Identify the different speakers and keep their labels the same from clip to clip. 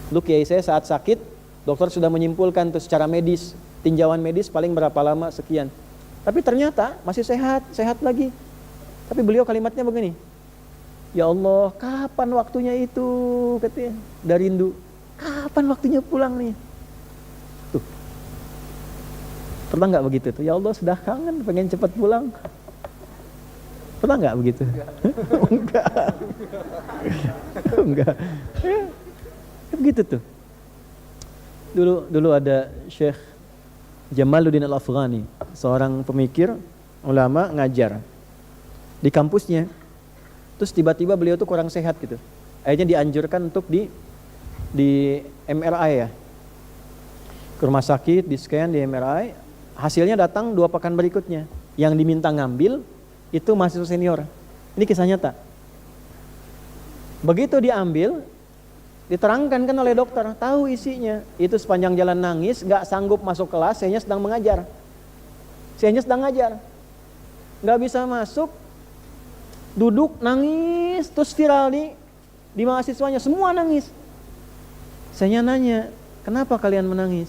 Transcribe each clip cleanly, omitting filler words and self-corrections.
Speaker 1: Dulu kiai saya saat sakit, dokter sudah menyimpulkan tuh secara medis, tinjauan medis paling berapa lama sekian. Tapi ternyata masih sehat, sehat lagi. Tapi beliau kalimatnya begini, ya Allah, kapan waktunya itu, katanya, udah rindu. Kapan waktunya pulang nih? Tuh, pernah nggak begitu tuh? Ya Allah, sudah kangen, pengen cepat pulang. Pernah nggak begitu? Enggak. Enggak. Begitu tuh. Dulu ada Syekh Jamaluddin Al-Afghani, seorang pemikir, ulama, ngajar di kampusnya. Terus tiba-tiba beliau tuh kurang sehat gitu. Akhirnya dianjurkan untuk di MRI ya. Ke rumah sakit, di scan, di MRI. Hasilnya datang 2 pekan berikutnya. Yang diminta ngambil itu mahasiswa senior. Ini kisah nyata. Begitu diambil, diterangkan kan oleh dokter, tahu isinya. Itu sepanjang jalan nangis, gak sanggup masuk kelas, sayanya sedang mengajar. Sayanya sedang ngajar. Gak bisa masuk, duduk nangis, terus viral di mahasiswanya, semua nangis. Saya nanya, kenapa kalian menangis?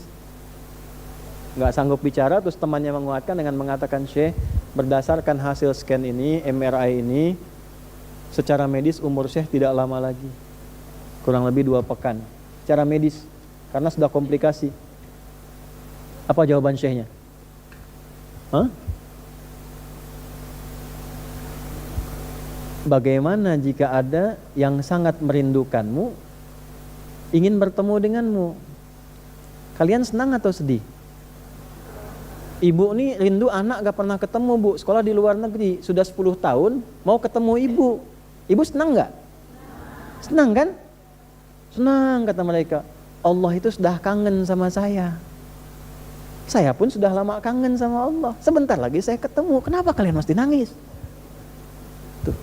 Speaker 1: Gak sanggup bicara, terus temannya menguatkan dengan mengatakan, Syekh, berdasarkan hasil scan ini, MRI ini, secara medis umur Syekh tidak lama lagi, kurang lebih 2 pekan. Secara medis, karena sudah komplikasi. Apa jawaban Syekhnya? Bagaimana jika ada yang sangat merindukanmu, ingin bertemu denganmu? Kalian senang atau sedih? Ibu nih rindu anak gak pernah ketemu, Bu. Sekolah di luar negeri, sudah 10 tahun, mau ketemu ibu. Ibu senang gak? Senang kan? Senang, kata mereka. Allah itu sudah kangen sama saya. Saya pun sudah lama kangen sama Allah. Sebentar lagi saya ketemu. Kenapa kalian mesti nangis? Tuh.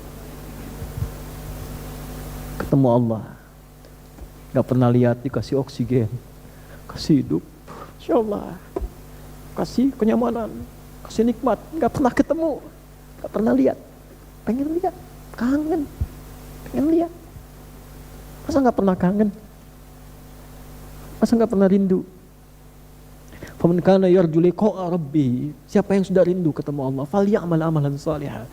Speaker 1: Ketemu Allah. Gak pernah lihat, dikasih oksigen, kasih hidup, Insya Allah, kasih kenyamanan, kasih nikmat. Gak pernah ketemu, gak pernah lihat. Pengen lihat, kangen, pengen lihat. Masa gak pernah kangen? Masa gak pernah rindu? Faman kana yarju liqa'a rabbih, siapa yang sudah rindu ketemu Allah, falyamal amalan shalihan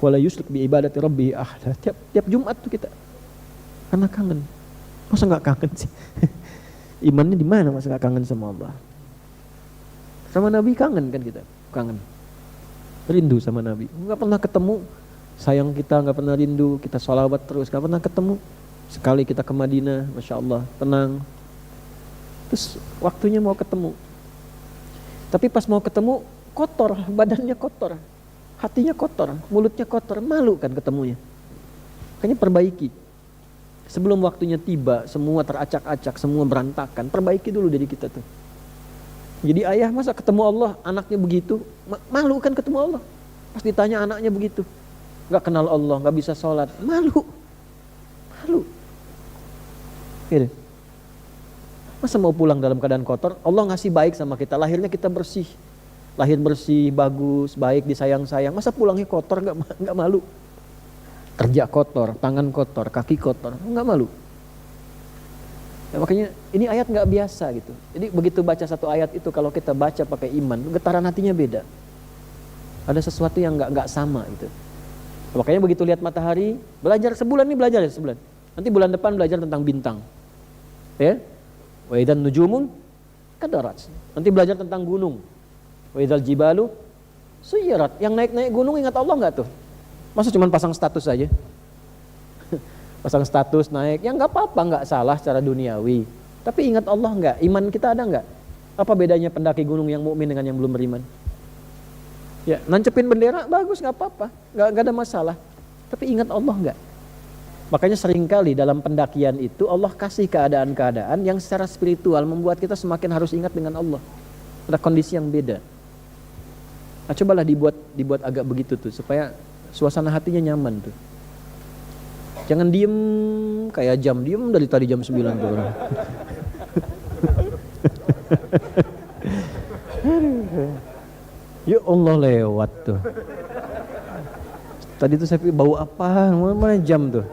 Speaker 1: wala yusyrik bi ibadati rabbih ahada. Tiap Jumat tuh kita karena kangen. Masa gak kangen sih? Imannya di mana masa gak kangen sama Allah? Sama Nabi kangen kan kita? Kangen. Rindu sama Nabi. Gak pernah ketemu. Sayang kita gak pernah rindu. Kita sholawat terus gak pernah ketemu. Sekali kita ke Madinah, Masya Allah, tenang. Terus waktunya mau ketemu. Tapi pas mau ketemu, kotor, badannya kotor, hatinya kotor, mulutnya kotor, malu kan ketemunya. Makanya perbaiki. Sebelum waktunya tiba, semua teracak-acak, semua berantakan, perbaiki dulu diri kita tuh. Jadi ayah masa ketemu Allah, anaknya begitu, malu kan ketemu Allah. Pas ditanya anaknya begitu, gak kenal Allah, gak bisa sholat, malu. Gitu. Masa mau pulang dalam keadaan kotor? Allah ngasih baik sama kita, lahirnya kita bersih, lahir bersih, bagus, baik, disayang-sayang. Masa pulangnya kotor, nggak malu? Kerja kotor, tangan kotor, kaki kotor, nggak malu? Ya, makanya ini ayat nggak biasa gitu. Jadi begitu baca satu ayat itu, kalau kita baca pakai iman, getaran hatinya beda. Ada sesuatu yang nggak sama gitu. Makanya begitu lihat matahari, belajar sebulan nih, belajar ya sebulan. Nanti bulan depan belajar tentang bintang, ya. Wa idzan nujumun kadarat. Nanti belajar tentang gunung. Wa idzal jibalu suyirat. Yang naik-naik gunung ingat Allah enggak tuh? Masa cuma pasang status aja? Pasang status naik, ya enggak apa-apa, enggak salah secara duniawi. Tapi ingat Allah enggak? Iman kita ada enggak? Apa bedanya pendaki gunung yang mukmin dengan yang belum beriman? Ya, nancepin bendera bagus, enggak apa-apa, enggak ada masalah. Tapi ingat Allah enggak? Makanya seringkali dalam pendakian itu Allah kasih keadaan-keadaan yang secara spiritual membuat kita semakin harus ingat dengan Allah. Ada kondisi yang beda. Nah, cobalah dibuat agak begitu tuh supaya suasana hatinya nyaman tuh. Jangan diem kayak jam, diem dari tadi jam 9 tuh orang. Ya Allah lewat tuh. Tadi tuh saya pikir bau apa? Mana jam tuh?